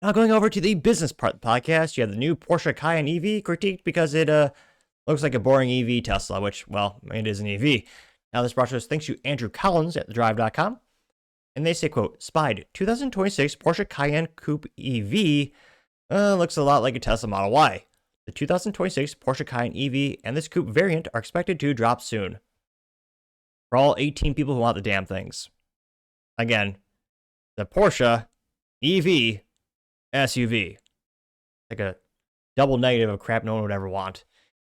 Now going over to the business part of the podcast, you have the new Porsche Cayenne EV critiqued because it looks like a boring EV Tesla, which, well, it is an EV. Now this brought to us thanks to Andrew Collins at thedrive.com. And they say, quote, spied 2026 Porsche Cayenne Coupe EV looks a lot like a Tesla Model Y. The 2026 Porsche Cayenne EV and this coupe variant are expected to drop soon. For all 18 people who want the damn things. Again, the Porsche EV SUV. Like a double negative of crap no one would ever want.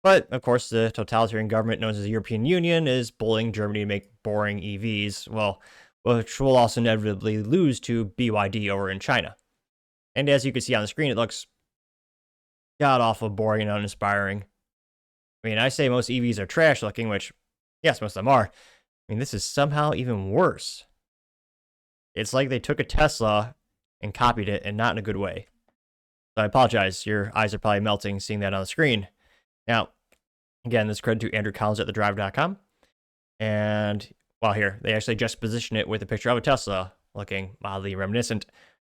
But, of course, the totalitarian government known as the European Union is bullying Germany to make boring EVs, well, which will also inevitably lose to BYD over in China. And as you can see on the screen, it looks god-awful boring and uninspiring. I mean, I say most EVs are trash looking, which, yes, most of them are. I mean, this is somehow even worse. It's like they took a Tesla and copied it, and not in a good way. So I apologize. Your eyes are probably melting seeing that on the screen. Now, again, this is credit to Andrew Collins at thedrive.com. And, well, here, they actually just position it with a picture of a Tesla, looking mildly reminiscent.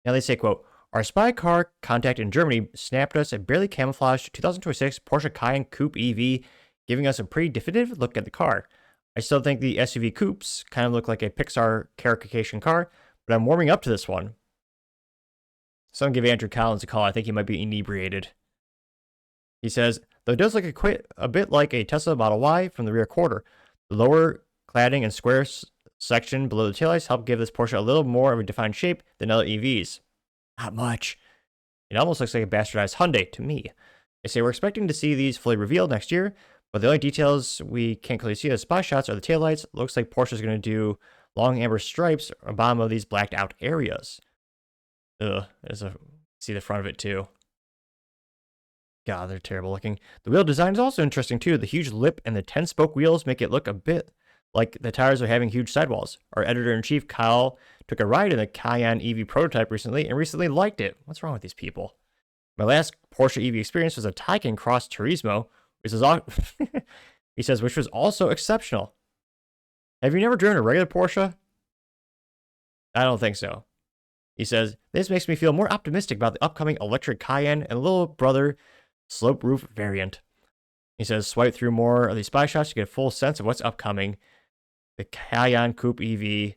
Now they say, quote, our spy car contact in Germany snapped us a barely camouflaged 2026 Porsche Cayenne Coupe EV, giving us a pretty definitive look at the car. I still think the SUV coupes kind of look like a Pixar caricature car, but I'm warming up to this one. Someone give Andrew Collins a call. I think he might be inebriated. He says, though it does look a bit like a Tesla Model Y from the rear quarter, the lower cladding and square section below the taillights help give this Porsche a little more of a defined shape than other EVs. Not much. It almost looks like a bastardized Hyundai to me. They say we're expecting to see these fully revealed next year, but the only details we can't clearly see as spy shots are the taillights. Looks like Porsche is going to do long amber stripes on the bottom of these blacked out areas. Ugh, see the front of it too. God, they're terrible looking. The wheel design is also interesting too. The huge lip and the 10-spoke wheels make it look a bit like the tires are having huge sidewalls. Our editor-in-chief, Kyle, took a ride in the Cayenne EV prototype recently and recently liked it. What's wrong with these people? My last Porsche EV experience was a Taycan Cross Turismo, which is he says, which was also exceptional. Have you never driven a regular Porsche? I don't think so. He says, this makes me feel more optimistic about the upcoming electric Cayenne and little brother slope roof variant. He says, swipe through more of these spy shots to get a full sense of what's upcoming. The Cayenne Coupe EV,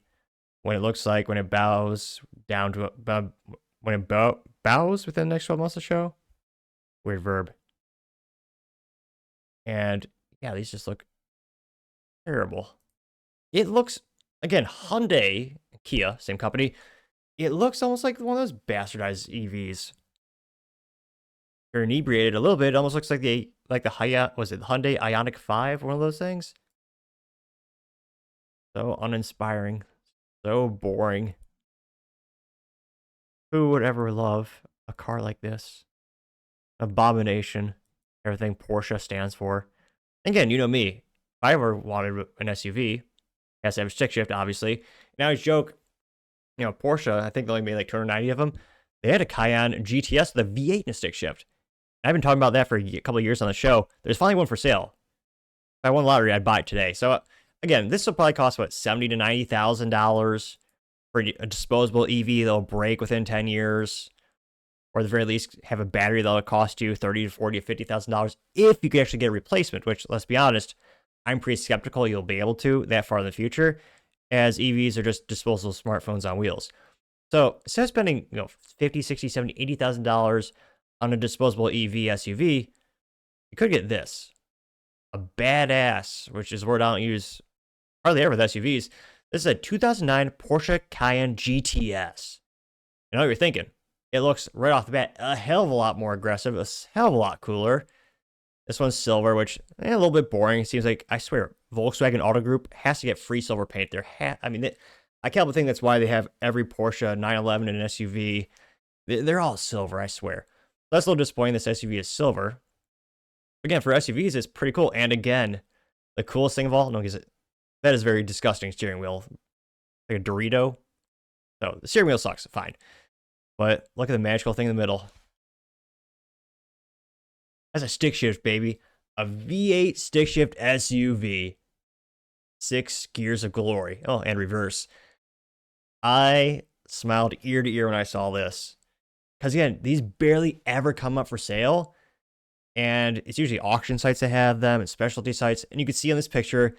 when it looks like when it bows down to when it bows within the next 12 months of the show. Weird verb. And yeah, these just look terrible. It looks, again, Hyundai, Kia, same company. It looks almost like one of those bastardized EVs. You're inebriated a little bit. It almost looks like the Hyundai Ioniq 5, one of those things. So uninspiring, so boring. Who would ever love a car like this? Abomination. Everything Porsche stands for. Again, you know me. If I ever wanted an SUV, it has to have a stick shift, obviously. And I always joke, Porsche, I think they only made like 290 of them. They had a Cayenne GTS with a V8 and a stick shift. I've been talking about that for a couple of years on the show. There's finally one for sale. If I won the lottery, I'd buy it today. So, again, this will probably cost, $70,000 to $90,000 for a disposable EV that'll break within 10 years. Or at the very least, have a battery that'll cost you $30,000 to $40,000 to $50,000 if you could actually get a replacement, which, let's be honest, I'm pretty skeptical you'll be able to that far in the future, as EVs are just disposable smartphones on wheels. So instead of spending $50,000, $60,000, $70,000, $80,000 on a disposable EV SUV, you could get this. A badass, which is a word I don't use hardly ever with SUVs. This is a 2009 Porsche Cayenne GTS. You know what you're thinking. It looks right off the bat a hell of a lot more aggressive, a hell of a lot cooler. This one's silver, which a little bit boring. It seems like, I swear, Volkswagen Auto Group has to get free silver paint. I can't help but think that's why they have every Porsche 911 and an SUV. They're all silver, I swear. That's a little disappointing. This SUV is silver. Again, for SUVs, it's pretty cool. And again, the coolest thing of all, that is very disgusting steering wheel. Like a Dorito. So the steering wheel sucks, fine. But look at the magical thing in the middle. That's a stick shift, baby. A V8 stick shift SUV. 6 gears of glory. Oh, and reverse. I smiled ear to ear when I saw this. Because again, these barely ever come up for sale. And it's usually auction sites that have them and specialty sites. And you can see on this picture,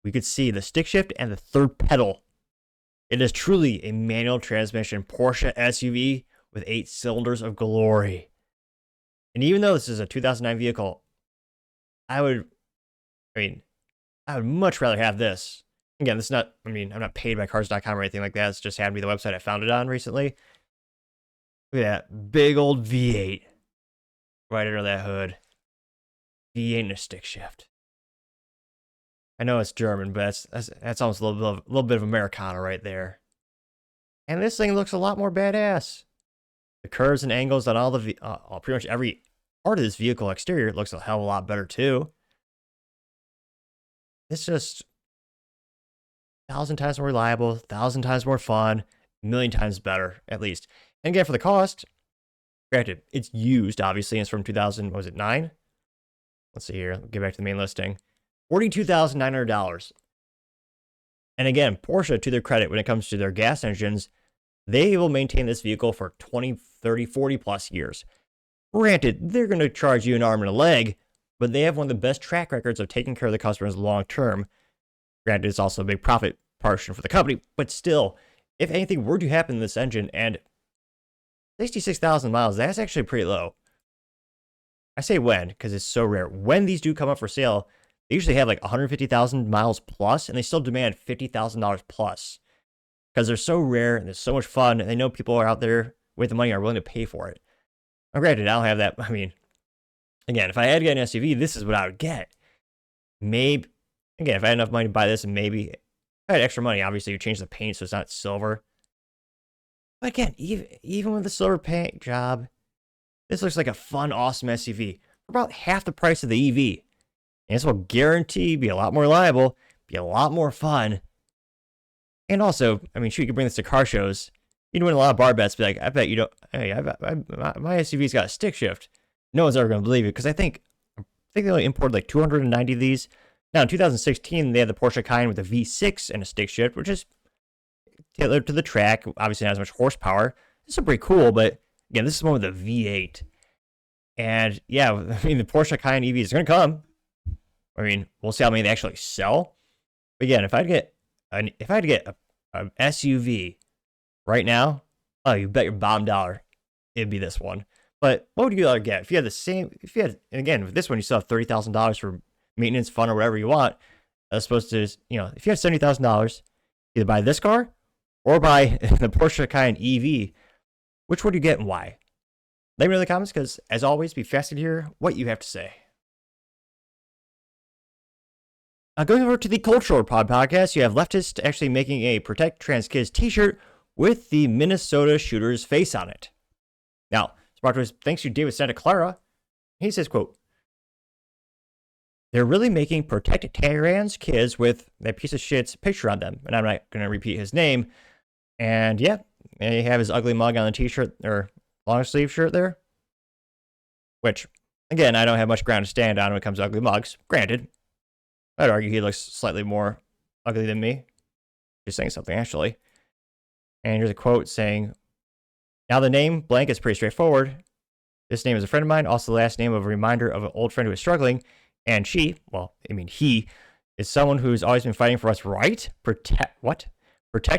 we could see the stick shift and the third pedal. It is truly a manual transmission Porsche SUV with 8 cylinders of glory. And even though this is a 2009 vehicle, I would much rather have this. Again, this is not, I'm not paid by cars.com or anything like that. It's just happened to be the website I found it on recently. Look at that big old V8 right under that hood. V8 and a stick shift. I know it's German, but that's almost a little bit of Americana right there. And this thing looks a lot more badass. The curves and angles on all the pretty much every part of this vehicle exterior looks a hell of a lot better too. It's just 1,000 times more reliable, 1,000 times more fun, a million times better at least. And again, for the cost, granted, it's used obviously. And it's from 2000. What was it, 9? Let's see here. Get back to the main listing. $42,900. And again, Porsche, to their credit, when it comes to their gas engines, they will maintain this vehicle for 20, 30, 40 plus years. Granted, they're going to charge you an arm and a leg, but they have one of the best track records of taking care of the customers long term. Granted, it's also a big profit portion for the company, but still, if anything were to happen to this engine, and 66,000 miles, that's actually pretty low. I say when, because it's so rare. When these do come up for sale, they usually have like 150,000 miles plus, and they still demand $50,000 plus. Because they're so rare, and there's so much fun, and they know people are out there with the money are willing to pay for it. Now, granted, I don't have that. Again, if I had to get an SUV, this is what I would get. Maybe, again, if I had enough money to buy this, and maybe if I had extra money, obviously you change the paint so it's not silver. But again, even with the silver paint job, this looks like a fun, awesome SUV for about half the price of the EV. And this will guarantee be a lot more reliable, be a lot more fun. And also, shoot, you can bring this to car shows. You'd win a lot of bar bets. Be like, I bet you don't. Hey, my SUV's got a stick shift. No one's ever going to believe it because I think they only imported like 290 of these. Now, in 2016, they had the Porsche Cayenne with a V6 and a stick shift, which is tailored to the track. Obviously, not as much horsepower. This is pretty cool, but again, this is one with a V8. And yeah, the Porsche Cayenne EV is going to come. We'll see how many they actually sell. But again, if I had to get an SUV right now, oh, you bet your bottom dollar it'd be this one. But what would you rather get? If you had, and again, with this one, you still have $30,000 for maintenance, fun, or whatever you want, as opposed to, if you have $70,000, either buy this car or buy the Porsche Cayenne EV. Which would you get and why? Let me know in the comments, because as always, be fascinated to hear what you have to say. Going over to the Cultural Pod podcast, you have leftists actually making a Protect Trans Kids t-shirt with the Minnesota shooter's face on it. Now, thanks to David Santa Clara. He says, quote, "They're really making Protect Trans Kids with that piece of shit's picture on them." And I'm not going to repeat his name. And yeah, they have his ugly mug on the t-shirt, or long sleeve shirt there. Which, again, I don't have much ground to stand on when it comes to ugly mugs. Granted, I'd argue he looks slightly more ugly than me. Just saying something, actually. And here's a quote saying, "Now the name blank is pretty straightforward. This name is a friend of mine, also the last name of a reminder of an old friend who is struggling. And he is someone who's always been fighting for us, right? Protect,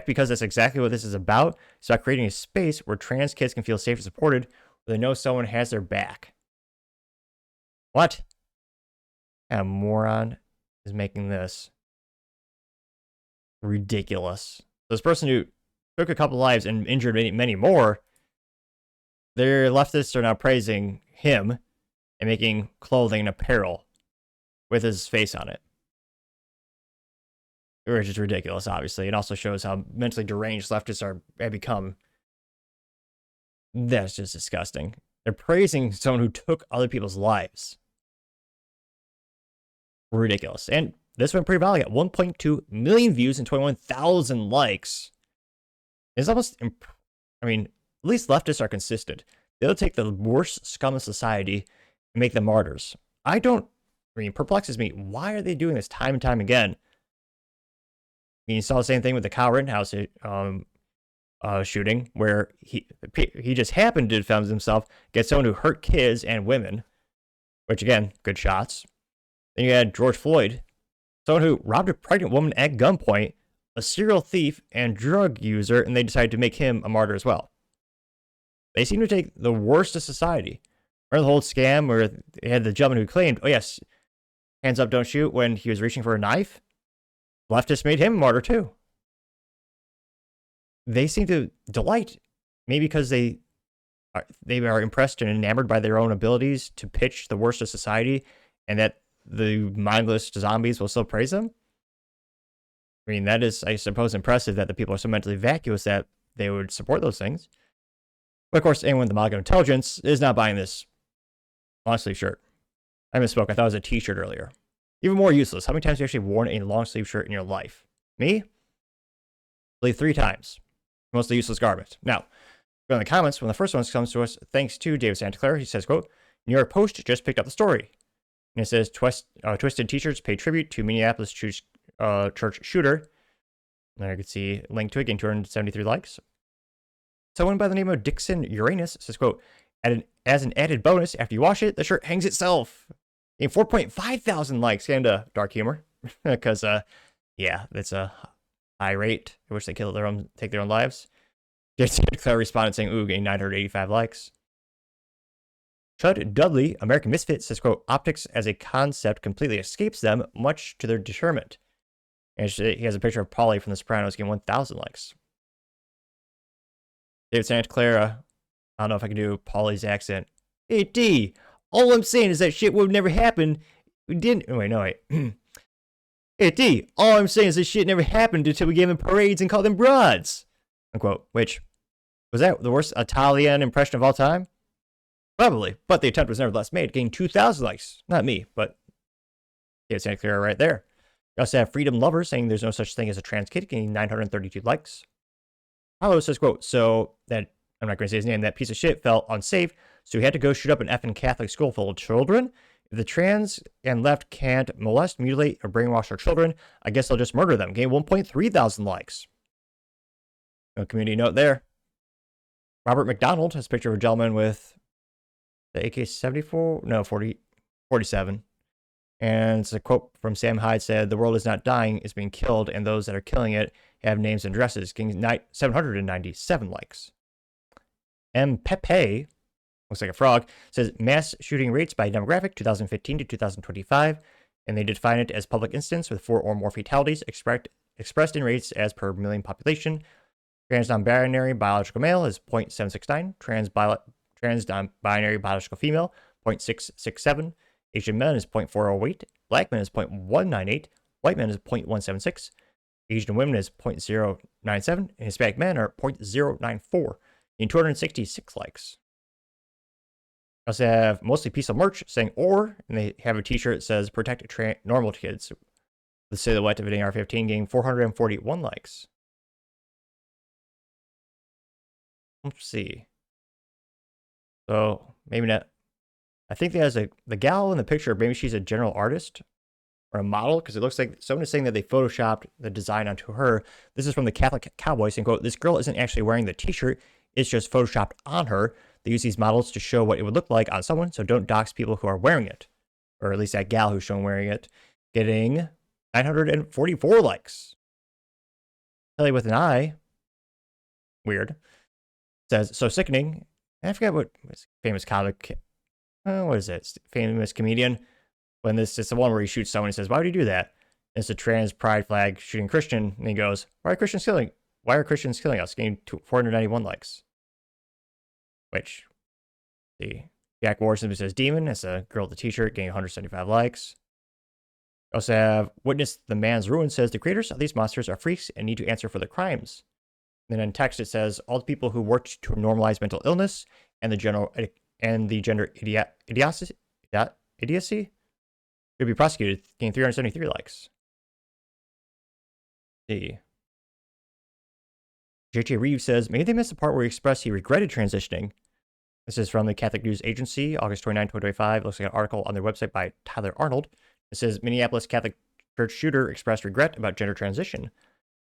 because that's exactly what this is about. It's about creating a space where trans kids can feel safe and supported, where they know someone has their back." What kind of moron is making this? Ridiculous. This person who took a couple lives and injured many more, their leftists are now praising him and making clothing and apparel with his face on it. Which is ridiculous, obviously. It also shows how mentally deranged leftists have become. That's just disgusting. They're praising someone who took other people's lives. Ridiculous. And this went pretty viral. Got 1.2 million views and 21,000 likes. It's almost, at least leftists are consistent. They'll take the worst scum of society and make them martyrs. Perplexes me. Why are they doing this time and time again? You saw the same thing with the Kyle Rittenhouse shooting where he just happened to defend himself against someone who hurt kids and women, which again, good shots. Then you had George Floyd, someone who robbed a pregnant woman at gunpoint, a serial thief and drug user, and they decided to make him a martyr as well. They seem to take the worst of society. Remember the whole scam where they had the gentleman who claimed, oh yes, hands up, don't shoot, when he was reaching for a knife? Leftists made him a martyr too. They seem to delight, maybe because they are impressed and enamored by their own abilities to pitch the worst of society, and that the mindless zombies will still praise them. I mean, that is, I suppose, impressive that the people are so mentally vacuous that they would support those things. But of course, anyone with the MAGA intelligence is not buying this long sleeve shirt. I misspoke. I thought it was a t-shirt earlier. Even more useless. How many times have you actually worn a long sleeve shirt in your life? Me? I believe 3 times. Mostly useless garbage. Now, go in the comments. When the first one comes to us, thanks to David Santa Clara, he says, quote, New York Post just picked up the story. And it says, Twisted T-shirts pay tribute to Minneapolis church shooter. There you can see a link to it, getting 273 likes. Someone by the name of Dixon Uranus says, quote, as an added bonus, after you wash it, the shirt hangs itself. In 4.5 thousand likes, and dark humor. Because, yeah, that's a high rate. I wish they take their own lives. Jason Claire responded saying, ooh, getting 985 likes. Chud Dudley, American Misfit, says, quote, optics as a concept completely escapes them, much to their detriment. And he has a picture of Polly from The Sopranos getting 1,000 likes. David Santa Clara, I don't know if I can do Polly's accent. Hey, D, all I'm saying is that shit would never happen. We didn't. Oh, wait, no, wait. Hey, D, all I'm saying is this shit never happened until we gave them parades and called them broads. Unquote. Which, was that the worst Italian impression of all time? Probably, but the attempt was nevertheless made, getting 2,000 likes. Not me, but David Santa Clara right there. We also have Freedom Lover saying there's no such thing as a trans kid, getting 932 likes. Paulo says, quote, so that, I'm not going to say his name, that piece of shit felt unsafe, so he had to go shoot up an effing Catholic school full of children. If the trans and left can't molest, mutilate, or brainwash our children, I guess they'll just murder them. Gain 1.3 thousand likes. No community note there. Robert McDonald has a picture of a gentleman with the AK-74, no, 47. And it's a quote from Sam Hyde said, the world is not dying, it's being killed, and those that are killing it have names and addresses. Getting 797 likes. M. Pepe, looks like a frog, says mass shooting rates by demographic 2015 to 2025, and they define it as public instance with 4 or more fatalities expressed in rates as per million population. Trans non-binary biological male is 0.769, trans non-binary biological female 0.667, Asian men is 0.408, black men is 0.198, white men is 0.176, Asian women is 0.097, and Hispanic men are 0.094, in 266 likes. I also have mostly peaceful merch saying or, and they have a t-shirt that says protect normal kids. The silhouette of an AR-15 getting 441 likes. Let's see. So maybe not. I think there's the gal in the picture, maybe she's a general artist or a model, because it looks like someone is saying that they photoshopped the design onto her. This is from the Catholic Cowboy saying, quote, this girl isn't actually wearing the t-shirt, it's just photoshopped on her. They use these models to show what it would look like on someone, so don't dox people who are wearing it. Or at least that gal who's shown wearing it. Getting 944 likes. Kelly with an eye. Weird. Says, so sickening. I forget what famous comic. What is it? Famous comedian. When this is the one where he shoots someone and says, why would you do that? And it's a trans pride flag shooting Christian. And he goes, why are Christians killing us? Getting 491 likes. Which, see, Jack Morrison says demon. It's a girl with a t-shirt getting 175 likes. We also have Witness the Man's Ruin says the creators of these monsters are freaks and need to answer for their crimes. And then in text it says all the people who worked to normalize mental illness and the gender idiocy should be prosecuted, getting 373 likes. Let's see. JJ Reeves says, maybe they missed the part where he expressed he regretted transitioning. This is from the Catholic News Agency, August 29, 2025. It looks like an article on their website by Tyler Arnold. It says, Minneapolis Catholic Church shooter expressed regret about gender transition,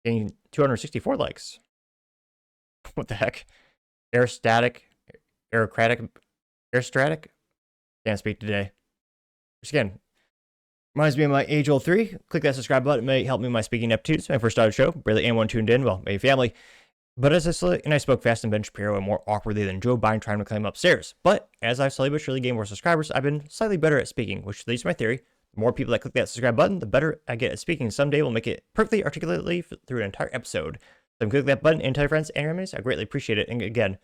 getting 264 likes. What the heck? Aerostatic. Aerostatic? Can't speak today. Just again, reminds me of my age-old 3. Click that subscribe button. It may help me in my speaking aptitudes. When I first started the show, barely anyone tuned in. Well, maybe family. But as I spoke fast and Ben Shapiro and more awkwardly than Joe Biden trying to climb upstairs. But as I've slowly but surely gained more subscribers, I've been slightly better at speaking, which leads to my theory. The more people that click that subscribe button, the better I get at speaking. Someday we'll make it perfectly articulately through an entire episode. So click that button and tell your friends and your enemies. I greatly appreciate it. And again,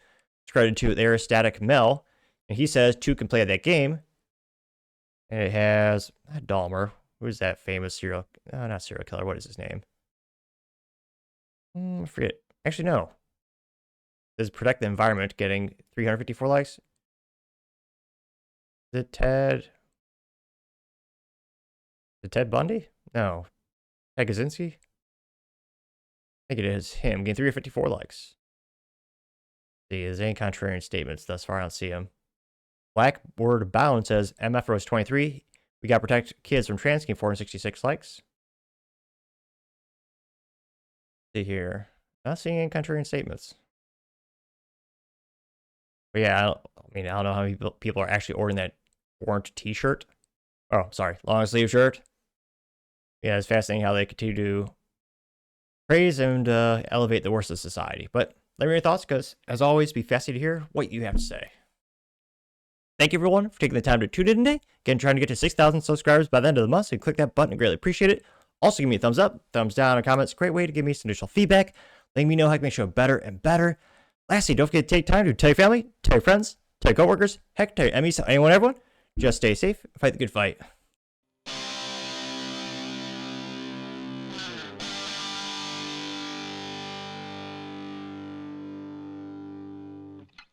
it's credited to the Aerostatic Mel. And he says 2 can play that game. And it has Dahmer. Who's that famous not serial killer. What is his name? I forget. Actually, no. It says protect the environment, getting 354 likes. Is it Ted? Is it Ted Bundy? No. Ted Kaczynski? I think it is him, getting 354 likes. See, there's any contrarian statements thus far. I don't see him. Blackboard Bound says MF Rose 23. We got to protect kids from trans, getting 466 likes. See here. Not seeing any contrarian statements. But yeah, I don't know how many people are actually ordering that orange t-shirt. Oh, sorry, long sleeve shirt. Yeah, it's fascinating how they continue to praise and elevate the worst of society. But let me know your thoughts, because as always, be fascinated to hear what you have to say. Thank you, everyone, for taking the time to tune in today. Again, trying to get to 6,000 subscribers by the end of the month, so click that button. I greatly appreciate it. Also, give me a thumbs up, thumbs down, and comments. Great way to give me some additional feedback, letting me know how I can make the show better and better. Lastly, don't forget to take time to tell your family, tell your friends, tell your coworkers, heck, tell your enemies, tell anyone, everyone. Just stay safe, fight the good fight.